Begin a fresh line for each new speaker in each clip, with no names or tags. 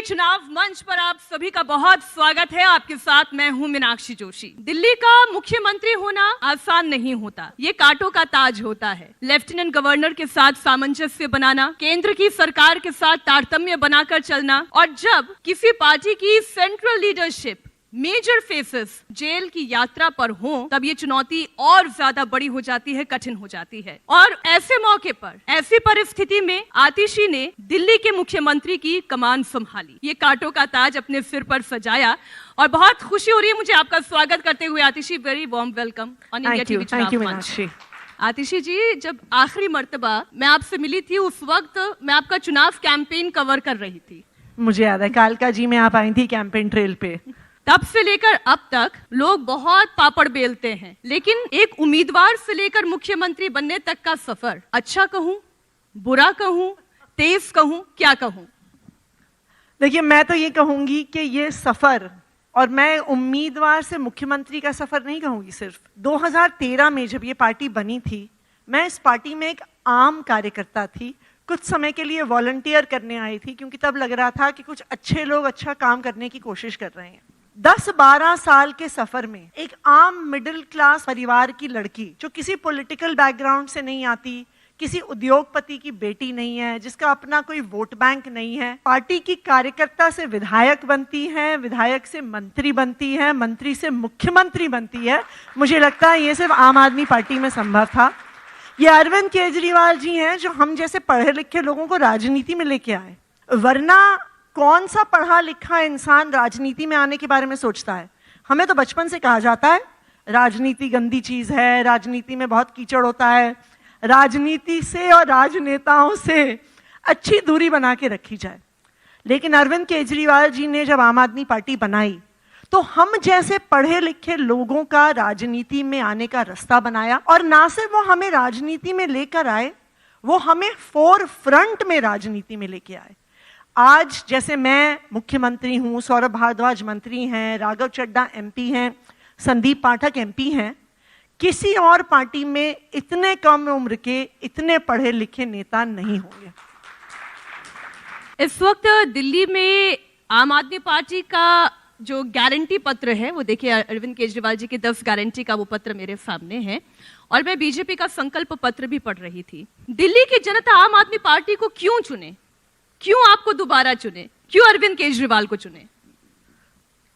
चुनाव मंच पर आप सभी का बहुत स्वागत है। आपके साथ मैं हूं मीनाक्षी जोशी। दिल्ली का मुख्यमंत्री होना आसान नहीं होता, ये कांटों का ताज होता है। लेफ्टिनेंट गवर्नर के साथ सामंजस्य बनाना, केंद्र की सरकार के साथ तारतम्य बनाकर चलना, और जब किसी पार्टी की central leadership major faces jail की यात्रा पर हो, तब ये चुनौती और ज्यादा बड़ी हो जाती है, कठिन हो जाती है। और ऐसे मौके पर, ऐसी परिस्थिति में आतिशी ने दिल्ली के मुख्यमंत्री की कमान संभाली, ये कांटों का ताज अपने सिर पर सजाया, और बहुत खुशी हो रही है मुझे आपका स्वागत करते हुए। Atishi, very warm welcome on India TV चुनाव मंच। आतिशी जी, जब आखिरी मर्तबा मैं आपसे मिली थी, उस वक्त मैं आपका चुनाव कैंपेन कवर कर रही थी।
मुझे याद है, कालका जी में आप आई थी कैंपेन ट्रेल पे।
तब से लेकर अब तक लोग बहुत पापड़ बेलते हैं, लेकिन एक उम्मीदवार से लेकर मुख्यमंत्री बनने तक का सफर, अच्छा कहूं, बुरा कहूं, तेज कहूं, क्या कहूं?
देखिए, मैं तो ये कहूंगी कि ये सफर, और मैं उम्मीदवार से मुख्यमंत्री का सफर नहीं कहूंगी सिर्फ। 2013 में जब ये पार्टी बनी थी, मैं इस पार्टी में एक आम कार्यकर्ता थी। कुछ समय के लिए वॉलंटियर करने आई थी, क्योंकि तब लग रहा था कि कुछ अच्छे लोग अच्छा काम करने की कोशिश कर रहे हैं। 10-12 साल के सफर में एक आम मिडिल क्लास परिवार की लड़की, जो किसी पॉलिटिकल बैकग्राउंड से नहीं आती, किसी उद्योगपति की बेटी नहीं है, जिसका अपना कोई वोट बैंक नहीं है, पार्टी की कार्यकर्ता से विधायक बनती है, विधायक से मंत्री बनती है, मंत्री से मुख्यमंत्री बनती है। मुझे लगता है ये सिर्फ आम आदमी पार्टी में संभव था। ये अरविंद केजरीवाल जी हैं, जो हम जैसे पढ़े लिखे लोगों को राजनीति में लेके आए। वरना कौन सा पढ़ा लिखा इंसान राजनीति में आने के बारे में सोचता है? हमें तो बचपन से कहा जाता है राजनीति गंदी चीज है, राजनीति में बहुत कीचड़ होता है, राजनीति से और राजनेताओं से अच्छी दूरी बना के रखी जाए। लेकिन अरविंद केजरीवाल जी ने जब आम आदमी पार्टी बनाई, तो हम जैसे पढ़े लिखे लोगों का राजनीति में आने का रास्ता बनाया। और ना सिर्फ वो हमें राजनीति में लेकर आए, वो हमें फोर फ्रंट में राजनीति में लेके आए। आज जैसे मैं मुख्यमंत्री हूं, सौरभ भारद्वाज मंत्री हैं, राघव चड्ढा एमपी हैं, संदीप पाठक एमपी हैं, किसी और पार्टी में इतने कम उम्र के इतने पढ़े लिखे नेता नहीं होंगे।
इस वक्त दिल्ली में आम आदमी पार्टी का जो गारंटी पत्र है, वो देखिए अरविंद केजरीवाल जी के 10 गारंटी का वो पत्र मेरे सामने है, और मैं बीजेपी का संकल्प पत्र भी पढ़ रही थी। दिल्ली की जनता आम आदमी पार्टी को क्यों चुने, क्यों आपको दोबारा चुने, क्यों अरविंद केजरीवाल को चुने?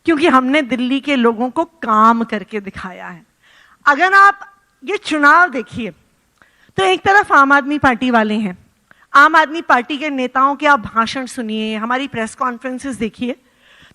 क्योंकि हमने दिल्ली के लोगों को काम करके दिखाया है। अगर आप ये चुनाव देखिए, तो एक तरफ आम आदमी पार्टी वाले हैं, आम आदमी पार्टी के नेताओं के आप भाषण सुनिए, हमारी प्रेस कॉन्फ्रेंसेस देखिए,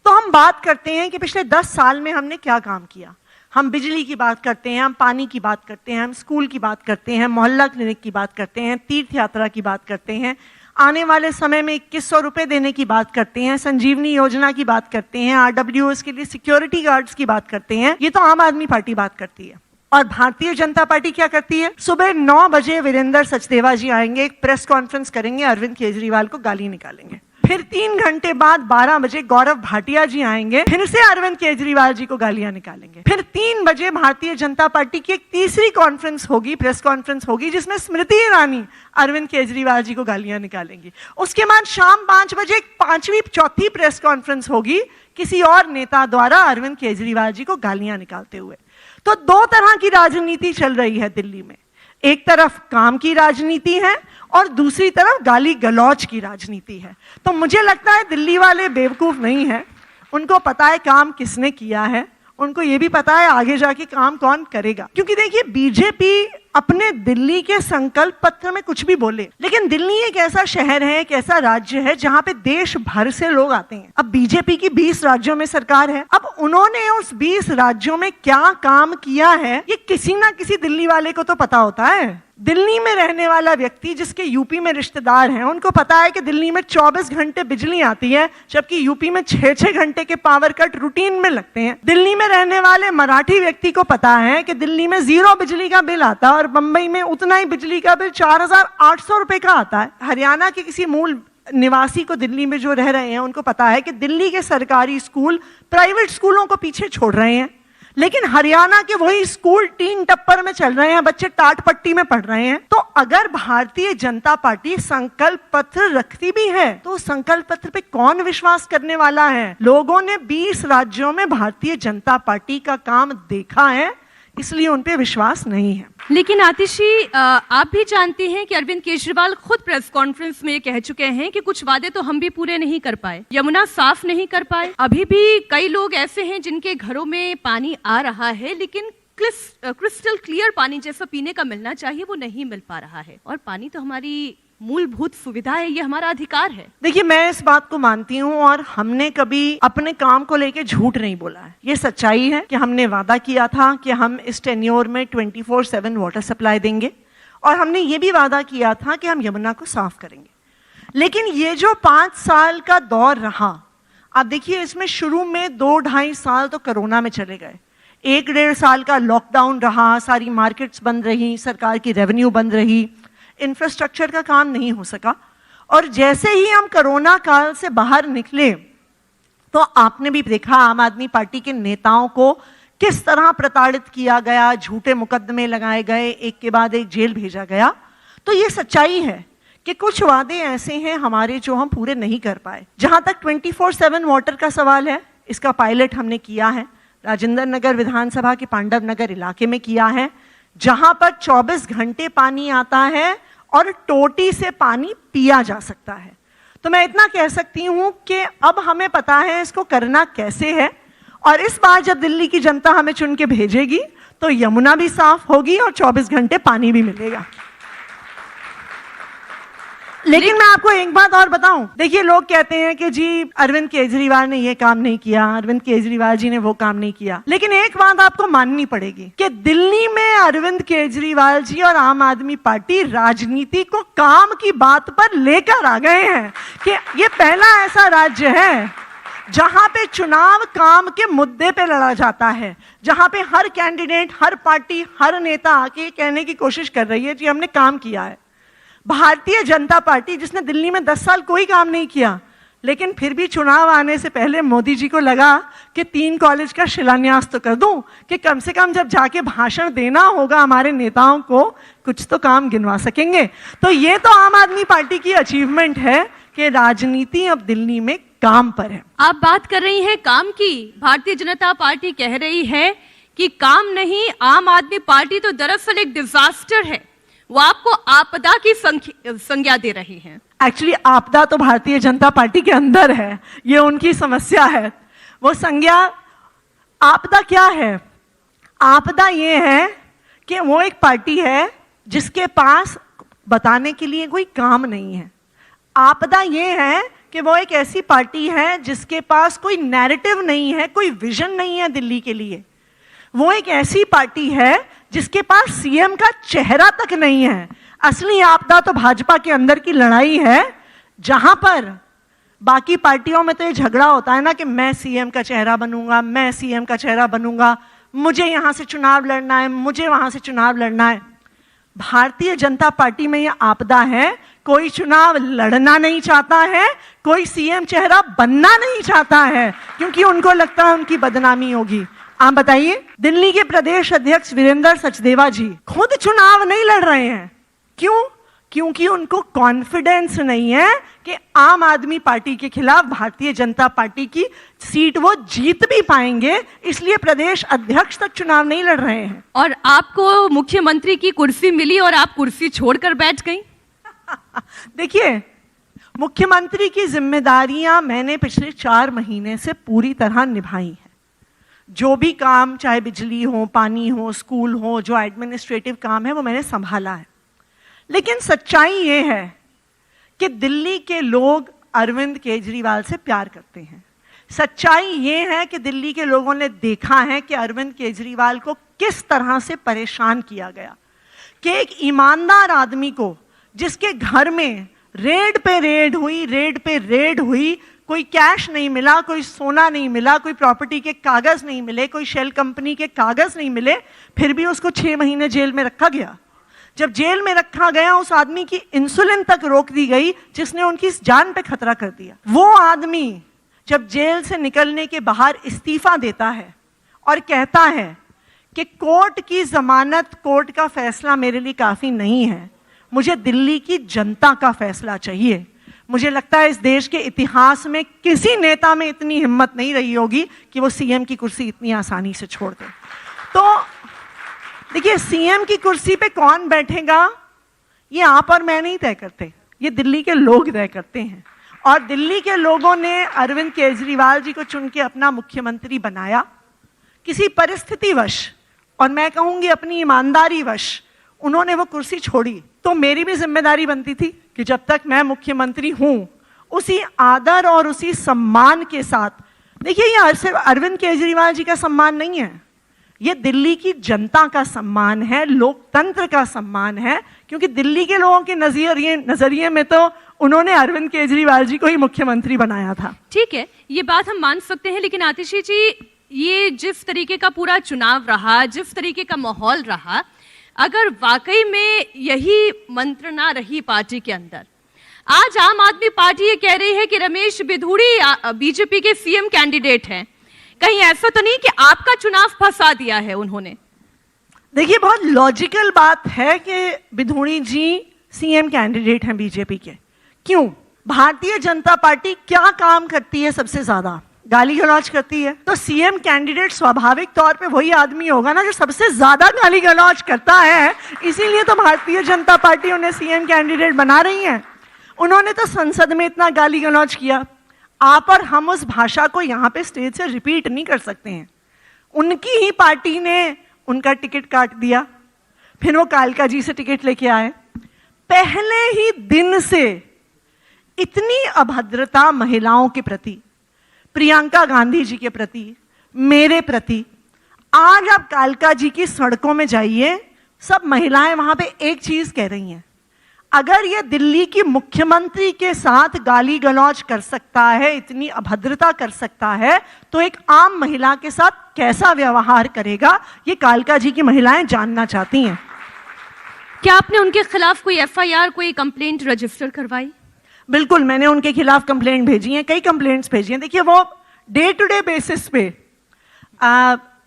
तो हम बात करते हैं कि पिछले 10 साल में हमने क्या काम किया। हम बिजली की बात करते हैं, हम पानी की बात करते हैं, हम स्कूल की बात करते हैं, मोहल्ला क्लिनिक की बात करते हैं, तीर्थ यात्रा की बात करते हैं, आने वाले समय में 2100 रुपए देने की बात करते हैं, संजीवनी योजना की बात करते हैं, RWS के लिए सिक्योरिटी गार्ड्स की बात करते हैं। ये तो आम आदमी पार्टी बात करती है। और भारतीय जनता पार्टी क्या करती है? सुबह 9 बजे वीरेंद्र सचदेवा जी आएंगे, एक प्रेस कॉन्फ्रेंस करेंगे, अरविंद केजरीवाल को गाली निकालेंगे। फिर 3 घंटे बाद 12 बजे गौरव भाटिया जी आएंगे, फिर से अरविंद केजरीवाल जी को गालियां निकालेंगे। फिर 3 बजे भारतीय जनता पार्टी की एक तीसरी कॉन्फ्रेंस होगी, प्रेस कॉन्फ्रेंस होगी, जिसमें स्मृति ईरानी अरविंद केजरीवाल जी को गालियां निकालेंगी। उसके बाद शाम 5 बजे एक चौथी प्रेस कॉन्फ्रेंस होगी, किसी और नेता द्वारा अरविंद केजरीवाल जी को गालियां निकालते हुए। तो 2 तरह की राजनीति चल रही है दिल्ली में। एक तरफ काम की राजनीति है और दूसरी तरफ गाली गलौज की राजनीति है। तो मुझे लगता है दिल्ली वाले बेवकूफ नहीं हैं, उनको पता है काम किसने किया है, उनको ये भी पता है आगे जाके काम कौन करेगा। क्योंकि देखिए, बीजेपी अपने दिल्ली के संकल्प पत्र में कुछ भी बोले, लेकिन दिल्ली एक ऐसा शहर है, एक ऐसा राज्य है जहां पे देश भर से लोग आते हैं। अब बीजेपी की 20 राज्यों में सरकार है, अब उन्होंने उस 20 राज्यों में क्या काम किया है, ये किसी ना किसी दिल्ली वाले को तो पता होता है। दिल्ली में रहने वाला व्यक्ति जिसके यूपी में रिश्तेदार हैं, उनको पता है कि दिल्ली में 24 घंटे बिजली आती है, जबकि यूपी में 6-6 घंटे के पावर कट रूटीन में लगते हैं। दिल्ली में रहने वाले मराठी व्यक्ति को पता है कि दिल्ली में 0 बिजली का बिल आता है, और बंबई में उतना ही बिजली का बिल 4800 रुपए का आता है। हरियाणा के किसी मूल निवासी को दिल्ली में जो रह रहे हैं, उनको पता है कि दिल्ली के सरकारी स्कूल प्राइवेट स्कूलों को पीछे छोड़ रहे हैं। लेकिन हरियाणा के वही स्कूल टीन टप्पर में चल रहे हैं, बच्चे टाट पट्टी में पढ़ रहे हैं। तो अगर भारतीय जनता पार्टी संकल्प पत्र रखती भी है तो उस संकल्प पत्र पे कौन विश्वास करने वाला है? लोगों ने 20 राज्यों में भारतीय जनता पार्टी का काम देखा है, इसलिए उन पे विश्वास नहीं है।
लेकिन आतिशी, आप भी जानती हैं कि अरविंद केजरीवाल खुद प्रेस कॉन्फ्रेंस में ये कह चुके हैं कि कुछ वादे तो हम भी पूरे नहीं कर पाए, यमुना साफ नहीं कर पाए। अभी भी कई लोग ऐसे हैं जिनके घरों में पानी आ रहा है, लेकिन क्रिस्टल क्लियर पानी जैसा पीने का मिलना चाहिए वो नहीं मिल पा रहा है। और पानी तो हमारी मूलभूत सुविधा है, ये हमारा अधिकार है।
देखिए, मैं इस बात को मानती हूँ और हमने कभी अपने काम को लेके झूठ नहीं बोला है। ये सच्चाई है कि हमने वादा किया था कि हम इस टेन्योर में 24/7 वाटर सप्लाई देंगे और हमने ये भी वादा किया था कि हम यमुना को साफ करेंगे। लेकिन ये जो 5 साल का दौर रहा, आप देखिए, इसमें शुरू में 2-2.5 साल तो कोरोना में चले गए, 1-1.5 साल का लॉकडाउन रहा, सारी मार्केट्स बंद रही, सरकार की रेवेन्यू बंद रही, इंफ्रास्ट्रक्चर का काम नहीं हो सका। और जैसे ही हम कोरोना काल से बाहर निकले तो आपने भी देखा आम आदमी पार्टी के नेताओं को किस तरह प्रताड़ित किया गया, झूठे मुकदमे लगाए गए, एक के बाद एक जेल भेजा गया। तो ये सच्चाई है कि कुछ वादे ऐसे हैं हमारे जो हम पूरे नहीं कर पाए। जहां तक 24/7 वाटर का सवाल है, इसका पायलट हमने किया है, राजेंद्र नगर विधानसभा के पांडव नगर इलाके में किया है, जहां पर 24 घंटे पानी आता है और टोटी से पानी पिया जा सकता है। तो मैं इतना कह सकती हूं कि अब हमें पता है इसको करना कैसे है, और इस बार जब दिल्ली की जनता हमें चुन के भेजेगी तो यमुना भी साफ होगी और 24 घंटे पानी भी मिलेगा। लेकिन मैं आपको एक बात और बताऊं, देखिए, लोग कहते हैं कि जी अरविंद केजरीवाल ने ये काम नहीं किया, अरविंद केजरीवाल जी ने वो काम नहीं किया। लेकिन एक बात आपको माननी पड़ेगी कि दिल्ली में अरविंद केजरीवाल जी और आम आदमी पार्टी राजनीति को काम की बात पर लेकर आ गए हैं कि ये पहला ऐसा राज्य है जहां पे चुनाव काम के मुद्दे पे लड़ा जाता है, जहां पे हर कैंडिडेट, हर पार्टी, हर नेता आके कहने की कोशिश कर रही है जी हमने काम किया है। भारतीय जनता पार्टी, जिसने दिल्ली में 10 साल कोई काम नहीं किया, लेकिन फिर भी चुनाव आने से पहले मोदी जी को लगा कि 3 कॉलेज का शिलान्यास तो कर दूं कि कम से कम जब जाके भाषण देना होगा हमारे नेताओं को कुछ तो काम गिनवा सकेंगे। तो ये तो आम आदमी पार्टी की अचीवमेंट है कि राजनीति अब दिल्ली में काम पर है।
आप बात कर रही हैं काम की, भारतीय जनता पार्टी कह रही है कि काम नहीं, आम आदमी पार्टी तो दरअसल एक डिजास्टर है, वो आपको आपदा की संज्ञा दे रही हैं।
एक्चुअली आपदा तो भारतीय जनता पार्टी के अंदर है, ये उनकी समस्या है। वो संज्ञा, आपदा क्या है? आपदा ये है कि वो एक पार्टी है जिसके पास बताने के लिए कोई काम नहीं है। आपदा ये है कि वो एक ऐसी पार्टी है जिसके पास कोई नैरेटिव नहीं है, कोई विजन नहीं है दिल्ली के लिए। वो एक ऐसी पार्टी है जिसके पास सीएम का चेहरा तक नहीं है। असली आपदा तो भाजपा के अंदर की लड़ाई है, जहां पर बाकी पार्टियों में तो ये झगड़ा होता है ना कि मैं सीएम का चेहरा बनूंगा, मैं सीएम का चेहरा बनूंगा, मुझे यहां से चुनाव लड़ना है, मुझे वहां से चुनाव लड़ना है। भारतीय जनता पार्टी में यह आपदा है, कोई चुनाव लड़ना नहीं चाहता है, कोई सीएम चेहरा बनना नहीं चाहता है, क्योंकि उनको लगता है उनकी बदनामी होगी। आप बताइए, दिल्ली के प्रदेश अध्यक्ष वीरेंद्र सचदेवा जी खुद चुनाव नहीं लड़ रहे हैं। क्यों? क्योंकि उनको कॉन्फिडेंस नहीं है कि आम आदमी पार्टी के खिलाफ भारतीय जनता पार्टी की सीट वो जीत भी पाएंगे, इसलिए प्रदेश अध्यक्ष तक चुनाव नहीं लड़ रहे हैं।
और आपको मुख्यमंत्री की कुर्सी मिली और आप कुर्सी छोड़कर बैठ गई।
देखिए, मुख्यमंत्री की जिम्मेदारियां मैंने पिछले 4 महीने से पूरी तरह निभाई है। जो भी काम, चाहे बिजली हो, पानी हो, स्कूल हो, जो एडमिनिस्ट्रेटिव काम है वो मैंने संभाला है। लेकिन सच्चाई ये है कि दिल्ली के लोग अरविंद केजरीवाल से प्यार करते हैं। सच्चाई ये है कि दिल्ली के लोगों ने देखा है कि अरविंद केजरीवाल को किस तरह से परेशान किया गया, कि एक ईमानदार आदमी को, जिसके घर में रेड पे रेड हुई, कोई कैश नहीं मिला, कोई सोना नहीं मिला, कोई प्रॉपर्टी के कागज नहीं मिले, कोई शेल कंपनी के कागज नहीं मिले, फिर भी उसको 6 महीने जेल में रखा गया। जब जेल में रखा गया, उस आदमी की इंसुलिन तक रोक दी गई, जिसने उनकी जान पे खतरा कर दिया। वो आदमी जब जेल से निकलने के बाहर इस्तीफा देता है और कहता है कि कोर्ट की जमानत, कोर्ट का फैसला मेरे लिए काफी नहीं है, मुझे दिल्ली की जनता का फैसला चाहिए। मुझे लगता है इस देश के इतिहास में किसी नेता में इतनी हिम्मत नहीं रही होगी कि वो सीएम की कुर्सी इतनी आसानी से छोड़ दे। तो देखिए, सीएम की कुर्सी पे कौन बैठेगा ये आप और मैं नहीं तय करते, ये दिल्ली के लोग तय करते हैं। और दिल्ली के लोगों ने अरविंद केजरीवाल जी को चुन के अपना मुख्यमंत्री बनाया। किसी परिस्थितिवश, और मैं कहूंगी अपनी ईमानदारीवश, उन्होंने वो कुर्सी छोड़ी। तो मेरी भी जिम्मेदारी बनती थी कि जब तक मैं मुख्यमंत्री हूं उसी आदर और उसी सम्मान के साथ, देखिए ये सिर्फ अरविंद केजरीवाल जी का सम्मान नहीं है, ये दिल्ली की जनता का सम्मान है, लोकतंत्र का सम्मान है। क्योंकि दिल्ली के लोगों के नजरिए में तो उन्होंने अरविंद केजरीवाल जी को ही मुख्यमंत्री बनाया था।
ठीक है, ये बात हम मान सकते हैं, लेकिन आतिशी जी, ये जिस तरीके का पूरा चुनाव रहा, जिस तरीके का माहौल रहा, अगर वाकई में यही मंत्रणा रही पार्टी के अंदर, आज आम आदमी पार्टी ये कह रही है कि रमेश बिधूड़ी बीजेपी के सीएम कैंडिडेट हैं, कहीं ऐसा तो नहीं कि आपका चुनाव फंसा दिया है उन्होंने?
देखिए, बहुत लॉजिकल बात है कि बिधूड़ी जी सीएम कैंडिडेट हैं बीजेपी के। क्यों? भारतीय जनता पार्टी क्या काम करती है? सबसे ज्यादा गाली गलौज करती है। तो सीएम कैंडिडेट स्वाभाविक तौर पे वही आदमी होगा ना जो सबसे ज्यादा गाली गलौज करता है। इसीलिए तो भारतीय जनता पार्टी उन्हें सीएम कैंडिडेट बना रही है। उन्होंने तो संसद में इतना गाली गलौज किया, आप और हम उस भाषा को यहाँ पे स्टेज से रिपीट नहीं कर सकते हैं। उनकी ही पार्टी ने उनका टिकट काट दिया, फिर वो कालका जी से टिकट लेके आए। पहले ही दिन से इतनी अभद्रता महिलाओं के प्रति, प्रियंका गांधी जी के प्रति, मेरे प्रति। आज आप कालका जी की सड़कों में जाइए, सब महिलाएं वहां पे एक चीज कह रही हैं, अगर ये दिल्ली की मुख्यमंत्री के साथ गाली गलौज कर सकता है, इतनी अभद्रता कर सकता है, तो एक आम महिला के साथ कैसा व्यवहार करेगा, ये कालका जी की महिलाएं जानना चाहती हैं।
क्या आपने उनके खिलाफ कोई एफआईआर, कोई कंप्लेंट रजिस्टर करवाई?
बिल्कुल, मैंने उनके खिलाफ कंप्लेंट भेजी हैं, कई कंप्लेंट्स भेजी हैं। देखिए, वो डे टू डे बेसिस पे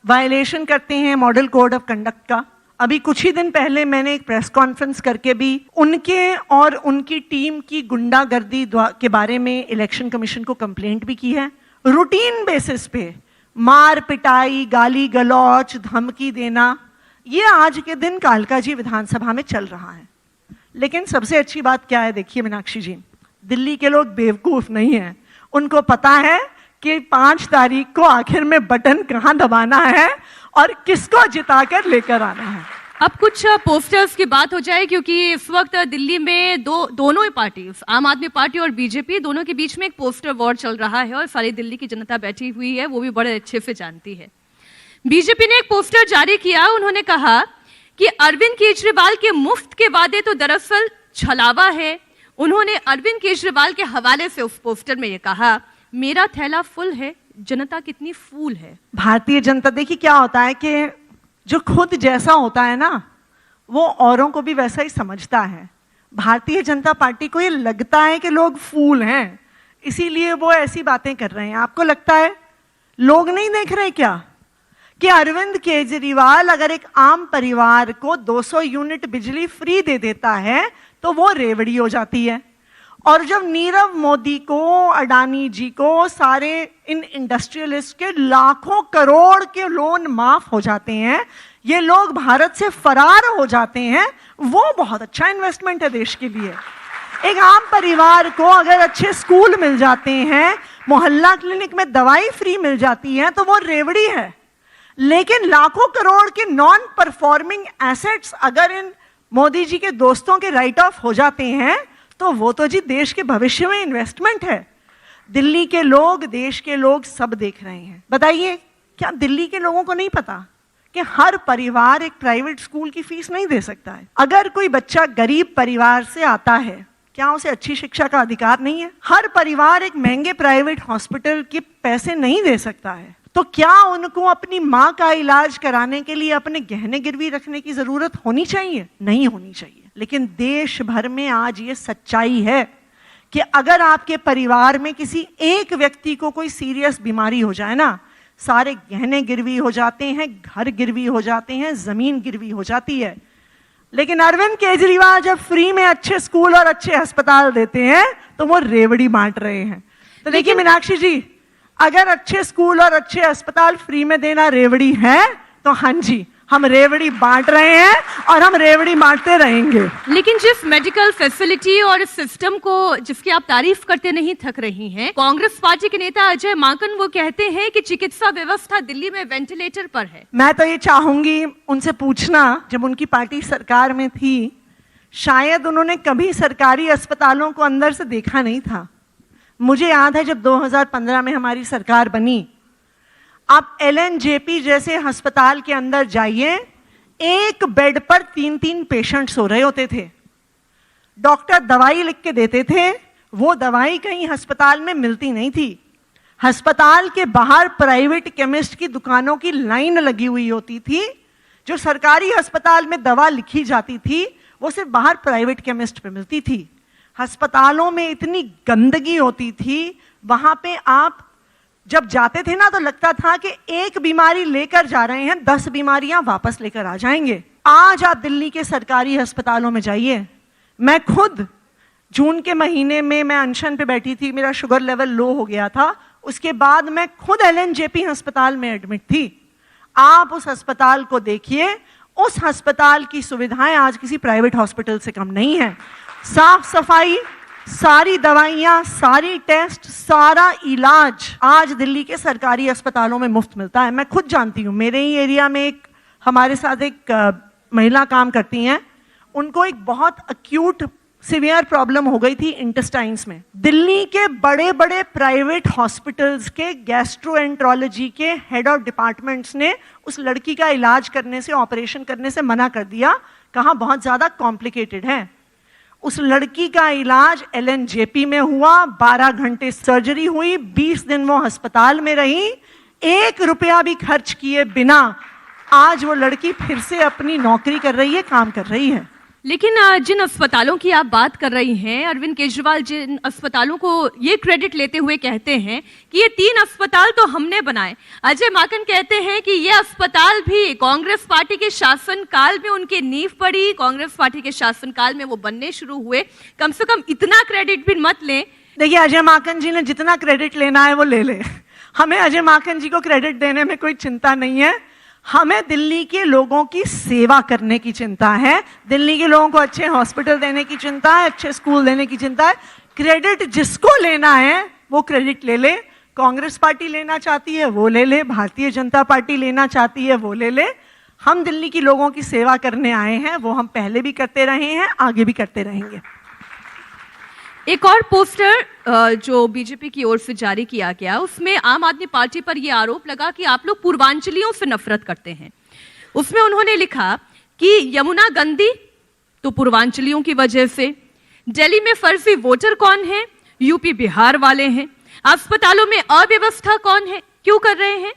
वायलेशन करते हैं मॉडल कोड ऑफ कंडक्ट का। अभी कुछ ही दिन पहले मैंने एक प्रेस कॉन्फ्रेंस करके भी उनके और उनकी टीम की गुंडागर्दी के बारे में इलेक्शन कमीशन को कंप्लेंट भी की है। रूटीन बेसिस पे मार पिटाई, गाली गलौच, धमकी देना, ये आज के दिन कालका जी विधानसभा में चल रहा है। लेकिन सबसे अच्छी बात क्या है, देखिए मीनाक्षी जी, दिल्ली के लोग बेवकूफ नहीं है। उनको पता है कि 5 तारीख को आखिर में बटन कहां दबाना है और किसको जिताकर लेकर आना है।
अब कुछ पोस्टर्स की बात हो जाए, क्योंकि इस वक्त दिल्ली में दोनों ही पार्टी, आम आदमी पार्टी और बीजेपी, दोनों के बीच में एक पोस्टर वॉर चल रहा है और सारी दिल्ली की जनता बैठी हुई है, वो भी बड़े अच्छे से जानती है। बीजेपी ने एक पोस्टर जारी किया, उन्होंने कहा कि अरविंद केजरीवाल के मुफ्त के वादे तो दरअसल छलावा है। उन्होंने अरविंद केजरीवाल के हवाले से उस पोस्टर में ये कहा, मेरा थैला फुल है, जनता कितनी फूल है।
भारतीय जनता, देखिए क्या होता है कि जो खुद जैसा होता है ना, वो औरों को भी वैसा ही समझता है। भारतीय जनता पार्टी को ये लगता है कि लोग फूल हैं, इसीलिए वो ऐसी बातें कर रहे हैं। आपको लगता है लोग नहीं देख रहे क्या कि अरविंद केजरीवाल अगर एक आम परिवार को 200 यूनिट बिजली फ्री दे देता है तो वो रेवड़ी हो जाती है। और जब नीरव मोदी को, अडानी जी को, सारे इन इंडस्ट्रियलिस्ट के लाखों करोड़ के लोन माफ हो जाते हैं, ये लोग भारत से फरार हो जाते हैं, वो बहुत अच्छा इन्वेस्टमेंट है देश के लिए। एक आम परिवार को अगर अच्छे स्कूल मिल जाते हैं, मोहल्ला क्लिनिक में दवाई फ्री मिल जाती है, तो वो रेवड़ी है। लेकिन लाखों करोड़ के नॉन परफॉर्मिंग एसेट्स अगर इन मोदी जी के दोस्तों के राइट ऑफ हो जाते हैं, तो वो तो जी देश के भविष्य में इन्वेस्टमेंट है। दिल्ली के लोग, देश के लोग सब देख रहे हैं। बताइए, क्या दिल्ली के लोगों को नहीं पता कि हर परिवार एक प्राइवेट स्कूल की फीस नहीं दे सकता है? अगर कोई बच्चा गरीब परिवार से आता है, क्या उसे अच्छी शिक्षा का अधिकार नहीं है? हर परिवार एक महंगे प्राइवेट हॉस्पिटल के पैसे नहीं दे सकता है, तो क्या उनको अपनी माँ का इलाज कराने के लिए अपने गहने गिरवी रखने की जरूरत होनी चाहिए? नहीं होनी चाहिए। लेकिन देश भर में आज ये सच्चाई है कि अगर आपके परिवार में किसी एक व्यक्ति को कोई सीरियस बीमारी हो जाए ना, सारे गहने गिरवी हो जाते हैं, घर गिरवी हो जाते हैं, जमीन गिरवी हो जाती है। लेकिन अरविंद केजरीवाल जब फ्री में अच्छे स्कूल और अच्छे अस्पताल देते हैं तो वो रेवड़ी बांट रहे हैं। तो देखिए मीनाक्षी जी, अगर अच्छे स्कूल और अच्छे अस्पताल फ्री में देना रेवड़ी है तो हाँ जी, हम रेवड़ी बांट रहे हैं और हम रेवड़ी बांटते रहेंगे।
लेकिन जिस मेडिकल फैसिलिटी और इस सिस्टम को जिसकी आप तारीफ करते नहीं थक रही हैं, कांग्रेस पार्टी के नेता अजय माकन वो कहते हैं कि चिकित्सा व्यवस्था दिल्ली में वेंटिलेटर पर है।
मैं तो ये चाहूंगी उनसे पूछना, जब उनकी पार्टी सरकार में थी शायद उन्होंने कभी सरकारी अस्पतालों को अंदर से देखा नहीं था। मुझे याद है जब 2015 में हमारी सरकार बनी, आप LNJP जैसे अस्पताल के अंदर जाइए, एक बेड पर 3-3 पेशेंट सो रहे होते थे। डॉक्टर दवाई लिख के देते थे, वो दवाई कहीं अस्पताल में मिलती नहीं थी। अस्पताल के बाहर प्राइवेट केमिस्ट की दुकानों की लाइन लगी हुई होती थी। जो सरकारी अस्पताल में दवा लिखी जाती थी वो सिर्फ बाहर प्राइवेट केमिस्ट पे मिलती थी। अस्पतालों में इतनी गंदगी होती थी, वहां पे आप जब जाते थे ना तो लगता था कि एक बीमारी लेकर जा रहे हैं, 10 बीमारियां वापस लेकर आ जाएंगे। आज आप दिल्ली के सरकारी अस्पतालों में जाइए, मैं खुद जून के महीने में मैं अनशन पे बैठी थी, मेरा शुगर लेवल लो हो गया था, उसके बाद मैं खुद LNJP अस्पताल में एडमिट थी। आप उस अस्पताल को देखिए, उस अस्पताल की सुविधाएं आज किसी प्राइवेट हॉस्पिटल से कम नहीं है। साफ सफाई, सारी दवाइयां, सारी टेस्ट, सारा इलाज आज दिल्ली के सरकारी अस्पतालों में मुफ्त मिलता है। मैं खुद जानती हूँ, मेरे ही एरिया में एक हमारे साथ एक महिला काम करती हैं, उनको एक बहुत अक्यूट सीवियर प्रॉब्लम हो गई थी इंटेस्टाइन्स में। दिल्ली के बड़े बड़े प्राइवेट हॉस्पिटल्स के गैस्ट्रोएंट्रोलॉजी के हेड ऑफ डिपार्टमेंट्स ने उस लड़की का इलाज करने से, ऑपरेशन करने से मना कर दिया, कहा बहुत ज्यादा कॉम्प्लिकेटेड है। उस लड़की का इलाज LNJP में हुआ, 12 घंटे सर्जरी हुई, 20 दिन वो अस्पताल में रही, 1 रुपया भी खर्च किए बिना आज वो लड़की फिर से अपनी नौकरी कर रही है, काम कर रही है।
लेकिन जिन अस्पतालों की आप बात कर रही हैं, अरविंद केजरीवाल जिन अस्पतालों को ये क्रेडिट लेते हुए कहते हैं कि ये 3 अस्पताल तो हमने बनाए। अजय माकन कहते हैं कि ये अस्पताल भी कांग्रेस पार्टी के शासनकाल में उनकी नींव पड़ी, कांग्रेस पार्टी के शासनकाल में वो बनने शुरू हुए। कम से कम इतना क्रेडिट भी मत लें।
देखिए, अजय माकन जी ने जितना क्रेडिट लेना है वो ले ले, हमें अजय माकन जी को क्रेडिट देने में कोई चिंता नहीं है। हमें दिल्ली के लोगों की सेवा करने की चिंता है, दिल्ली के लोगों को अच्छे हॉस्पिटल देने की चिंता है, अच्छे स्कूल देने की चिंता है। क्रेडिट जिसको लेना है वो क्रेडिट ले ले। कांग्रेस पार्टी लेना चाहती है वो ले ले, भारतीय जनता पार्टी लेना चाहती है वो ले ले। हम दिल्ली के लोगों की सेवा करने आए हैं, वो हम पहले भी करते रहे हैं, आगे भी करते रहेंगे।
एक और पोस्टर जो बीजेपी की ओर से जारी किया गया, उसमें आम आदमी पार्टी पर यह आरोप लगा कि आप लोग पूर्वांचलियों से नफरत करते हैं। उसमें उन्होंने लिखा कि यमुना गंदी तो पूर्वांचलियों की वजह से, दिल्ली में फर्जी वोटर कौन है, यूपी बिहार वाले हैं, अस्पतालों में अव्यवस्था कौन है, क्यों कर रहे हैं,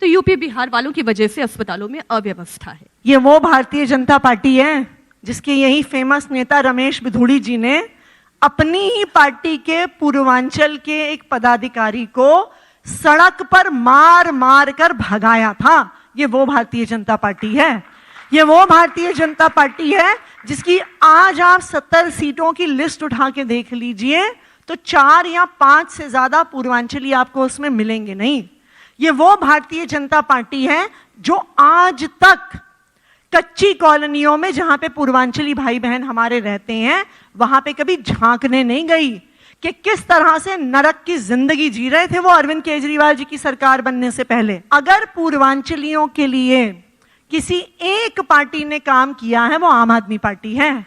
तो यूपी बिहार वालों की वजह से अस्पतालों में अव्यवस्था है।
ये वो भारतीय जनता पार्टी है जिसके यही फेमस नेता रमेश बिधूड़ी जी ने अपनी ही पार्टी के पूर्वांचल के एक पदाधिकारी को सड़क पर मार मार कर भगाया था। ये वो भारतीय जनता पार्टी है, ये वो भारतीय जनता पार्टी है जिसकी आज आप 70 सीटों की लिस्ट उठा के देख लीजिए तो 4 या 5 से ज्यादा पूर्वांचली आपको उसमें मिलेंगे नहीं। ये वो भारतीय जनता पार्टी है जो आज तक कच्ची कॉलोनियों में, जहां पे पूर्वांचली भाई बहन हमारे रहते हैं, वहां पे कभी झांकने नहीं गई कि किस तरह से नरक की जिंदगी जी रहे थे वो अरविंद केजरीवाल जी की सरकार बनने से पहले। अगर पूर्वांचलियों के लिए किसी एक पार्टी ने काम किया है वो आम आदमी पार्टी है।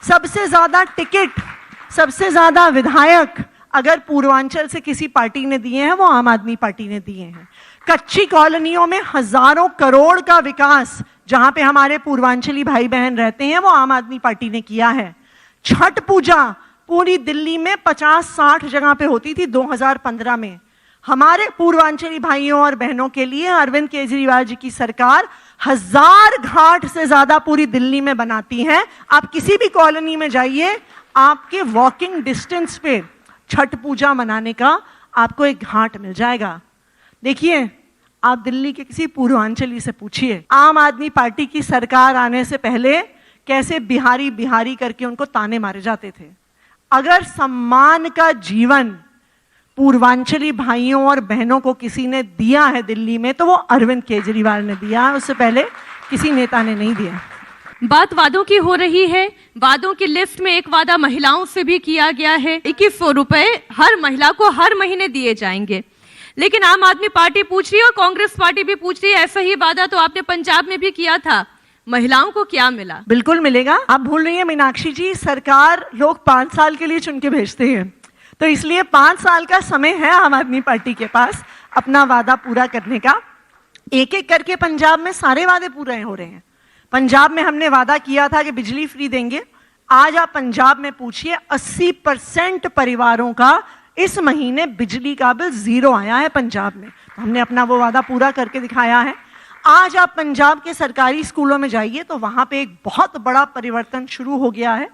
सबसे ज्यादा टिकट, सबसे ज्यादा विधायक अगर पूर्वांचल से किसी पार्टी ने दिए हैं वो आम आदमी पार्टी ने दिए हैं। कच्ची कॉलोनियों में हजारों करोड़ का विकास जहां पे हमारे पूर्वांचली भाई बहन रहते हैं वो आम आदमी पार्टी ने किया है। छठ पूजा पूरी दिल्ली में 50-60 जगह पे होती थी 2015 में। हमारे पूर्वांचली भाइयों और बहनों के लिए अरविंद केजरीवाल जी की सरकार 1000 घाट से ज्यादा पूरी दिल्ली में बनाती है। आप किसी भी कॉलोनी में जाइए, आपके वॉकिंग डिस्टेंस पे छठ पूजा मनाने का आपको एक घाट मिल जाएगा। देखिए, आप दिल्ली के किसी पूर्वांचली से पूछिए, आम आदमी पार्टी की सरकार आने से पहले कैसे बिहारी बिहारी करके उनको ताने मारे जाते थे। अगर सम्मान का जीवन पूर्वांचली भाइयों और बहनों को किसी ने दिया है दिल्ली में, तो वो अरविंद केजरीवाल ने दिया है, उससे पहले किसी नेता ने नहीं दिया।
बात वादों की हो रही है। वादों की लिस्ट में एक वादा महिलाओं से भी किया गया है, 2100 रुपए हर महिला को हर महीने दिए जाएंगे। लेकिन आम आदमी पार्टी पूछ रही है और कांग्रेस पार्टी भी पूछ रही है, ऐसा ही वादा तो आपने पंजाब में भी किया था, महिलाओं को क्या मिला?
बिल्कुल मिलेगा। आप भूल रही है मीनाक्षी जी, सरकार लोग 5 साल के लिए चुन के भेजते हैं, तो इसलिए 5 साल का समय है आम आदमी पार्टी के पास अपना वादा पूरा करने का। एक एक करके पंजाब में सारे वादे पूरे हो रहे हैं। पंजाब में हमने वादा किया था कि बिजली फ्री देंगे। आज आप पंजाब में पूछिए, 80% परिवारों का इस महीने बिजली का बिल 0 आया है पंजाब में। हमने अपना वो वादा पूरा करके दिखाया है। आज आप पंजाब के सरकारी स्कूलों में जाइए तो वहां पे एक बहुत बड़ा परिवर्तन शुरू हो गया है।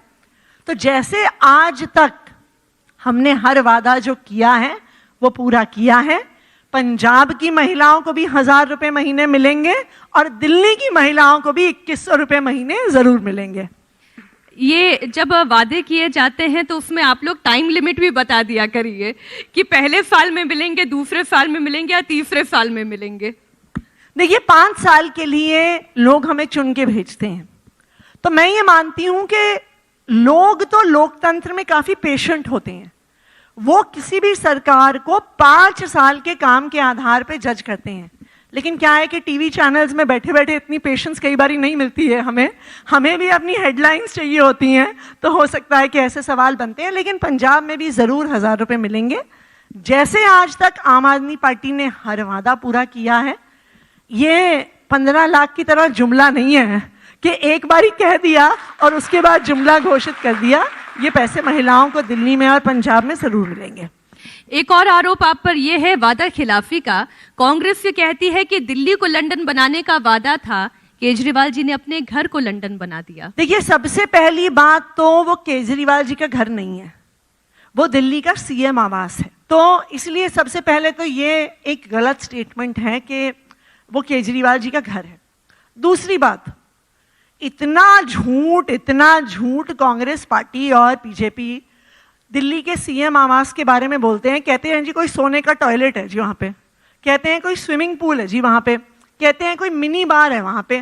तो जैसे आज तक हमने हर वादा जो किया है वो पूरा किया है। पंजाब की महिलाओं को भी 1000 रुपए महीने मिलेंगे और दिल्ली की महिलाओं को भी 2100 रुपए महीने जरूर मिलेंगे।
ये जब वादे किए जाते हैं तो उसमें आप लोग टाइम लिमिट भी बता दिया करिए कि पहले साल में मिलेंगे, दूसरे साल में मिलेंगे या तीसरे साल में मिलेंगे।
देखिए, 5 साल के लिए लोग हमें चुन के भेजते हैं, तो मैं ये मानती हूं कि लोग तो लोकतंत्र में काफी पेशेंट होते हैं। वो किसी भी सरकार को 5 साल के काम के आधार पे जज करते हैं। लेकिन क्या है कि टीवी चैनल्स में बैठे बैठे इतनी पेशेंस कई बार नहीं मिलती है हमें भी अपनी हेडलाइंस चाहिए होती हैं, तो हो सकता है कि ऐसे सवाल बनते हैं। लेकिन पंजाब में भी जरूर 1000 रुपए मिलेंगे। जैसे आज तक आम आदमी पार्टी ने हर वादा पूरा किया है। ये 15 लाख की तरह जुमला नहीं है कि एक बार ही कह दिया और उसके बाद जुमला घोषित कर दिया। ये पैसे महिलाओं को दिल्ली में और पंजाब में जरूर मिलेंगे।
एक और आरोप आप पर यह है वादा खिलाफी का। कांग्रेस ये कहती है कि दिल्ली को लंदन बनाने का वादा था, केजरीवाल जी ने अपने घर को लंदन बना दिया।
देखिए, सबसे पहली बात तो वो केजरीवाल जी का घर नहीं है, वो दिल्ली का सीएम आवास है। तो इसलिए सबसे पहले तो ये एक गलत स्टेटमेंट है कि वो केजरीवाल जी का घर है। दूसरी बात, इतना झूठ कांग्रेस पार्टी और बीजेपी दिल्ली के सीएम आवास के बारे में बोलते हैं। कहते हैं जी कोई सोने का टॉयलेट है जी वहां पे, कहते हैं कोई स्विमिंग पूल है जी वहां पे, कहते हैं कोई मिनी बार है वहां पे।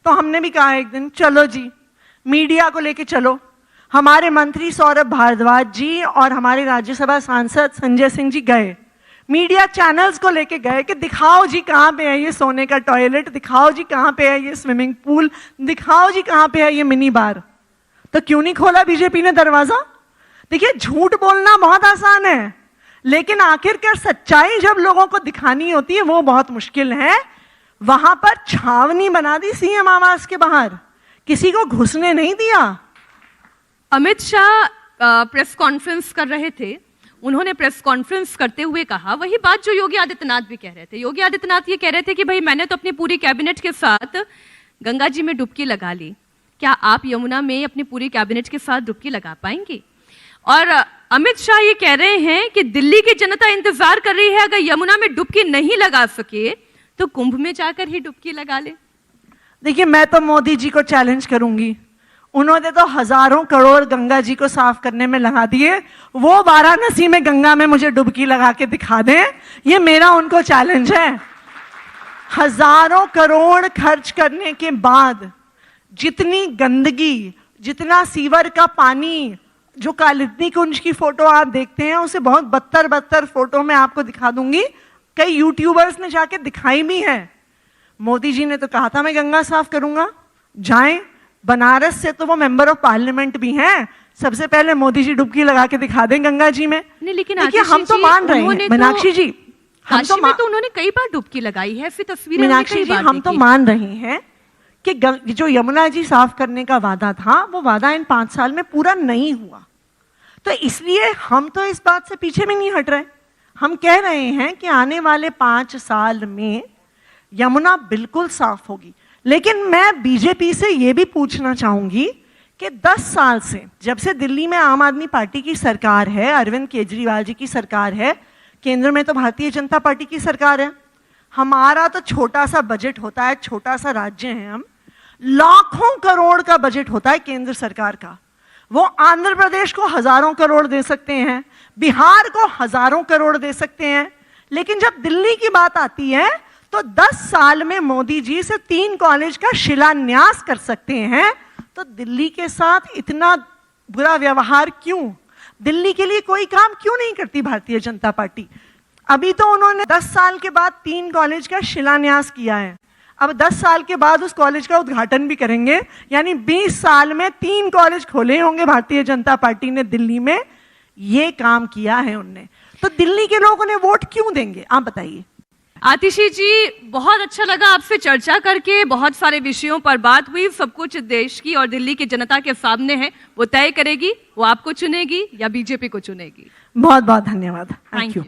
तो हमने भी कहा एक दिन, चलो जी मीडिया को लेके चलो। हमारे मंत्री सौरभ भारद्वाज जी और हमारे राज्यसभा सांसद संजय सिंह जी गए, मीडिया चैनल्स को लेके गए कि दिखाओ जी कहाँ पे है ये सोने का टॉयलेट, दिखाओ जी कहाँ पे है ये स्विमिंग पूल, दिखाओ जी कहाँ पे है ये मिनी बार। तो क्यों नहीं खोला बीजेपी ने दरवाजा? देखिए, झूठ बोलना बहुत आसान है, लेकिन आखिरकार सच्चाई जब लोगों को दिखानी होती है वो बहुत मुश्किल है। वहां पर छावनी बना दी सीएम आवास के बाहर, किसी को घुसने नहीं दिया।
अमित शाह प्रेस कॉन्फ्रेंस कर रहे थे। उन्होंने प्रेस कॉन्फ्रेंस करते हुए कहा वही बात जो योगी आदित्यनाथ भी कह रहे थे। योगी आदित्यनाथ ये कह रहे थे कि भाई मैंने तो अपनी पूरी कैबिनेट के साथ गंगा जी में डुबकी लगा ली, क्या आप यमुना में अपनी पूरी कैबिनेट के साथ डुबकी लगा पाएंगे? और अमित शाह ये कह रहे हैं कि दिल्ली की जनता इंतजार कर रही है, अगर यमुना में डुबकी नहीं लगा सके तो कुंभ में जाकर ही डुबकी लगा ले।
देखिए, मैं तो मोदी जी को चैलेंज करूंगी, उन्होंने तो हजारों करोड़ गंगा जी को साफ करने में लगा दिए, वो वाराणसी में गंगा में मुझे डुबकी लगा के दिखा दें, ये मेरा उनको चैलेंज है। हजारों करोड़ खर्च करने के बाद जितनी गंदगी, जितना सीवर का पानी, जो कालिंदी कुंज की फोटो आप देखते हैं उसे बहुत बदतर फोटो में आपको दिखा दूंगी, कई यूट्यूबर्स ने जाके दिखाई भी है। मोदी जी ने तो कहा था मैं गंगा साफ करूंगा, जाएं। बनारस से तो वो मेंबर ऑफ पार्लियामेंट भी हैं, सबसे पहले मोदी जी डुबकी लगा के दिखा दें गंगा जी में।
नहीं, लेकिन
देखिए, हम तो मान रहे हैं मीनाक्षी जी,
हम तो उन्होंने कई बार डुबकी लगाई है, फिर तस्वीरें
मीनाक्षी जी हम तो मान रहे हैं कि जो यमुना जी साफ करने का वादा था वो वादा इन 5 साल में पूरा नहीं हुआ। तो इसलिए हम तो इस बात से पीछे भी नहीं हट रहे। हम कह रहे हैं कि आने वाले 5 साल में यमुना बिल्कुल साफ होगी। लेकिन मैं बीजेपी से यह भी पूछना चाहूंगी कि 10 साल से, जब से दिल्ली में आम आदमी पार्टी की सरकार है, अरविंद केजरीवाल जी की सरकार है, केंद्र में तो भारतीय जनता पार्टी की सरकार है, हमारा तो छोटा सा बजट होता है, छोटा सा राज्य है हम, लाखों करोड़ का बजट होता है केंद्र सरकार का। वो आंध्र प्रदेश को हजारों करोड़ दे सकते हैं, बिहार को हजारों करोड़ दे सकते हैं, लेकिन जब दिल्ली की बात आती है तो 10 साल में मोदी जी से 3 कॉलेज का शिलान्यास कर सकते हैं। तो दिल्ली के साथ इतना बुरा व्यवहार क्यों? दिल्ली के लिए कोई काम क्यों नहीं करती भारतीय जनता पार्टी? अभी तो उन्होंने 10 साल के बाद 3 कॉलेज का शिलान्यास किया है, अब 10 साल के बाद उस कॉलेज का उद्घाटन भी करेंगे, यानी 20 साल में 3 कॉलेज खोले होंगे भारतीय जनता पार्टी ने दिल्ली में। ये काम किया है उनने, तो दिल्ली के लोग उन्हें वोट क्यों देंगे, आप बताइए।
आतिशी जी, बहुत अच्छा लगा आपसे चर्चा करके, बहुत सारे विषयों पर बात हुई। सब कुछ देश की और दिल्ली की जनता के सामने है, वो तय करेगी वो आपको चुनेगी या बीजेपी को चुनेगी।
बहुत बहुत धन्यवाद।
Thank you.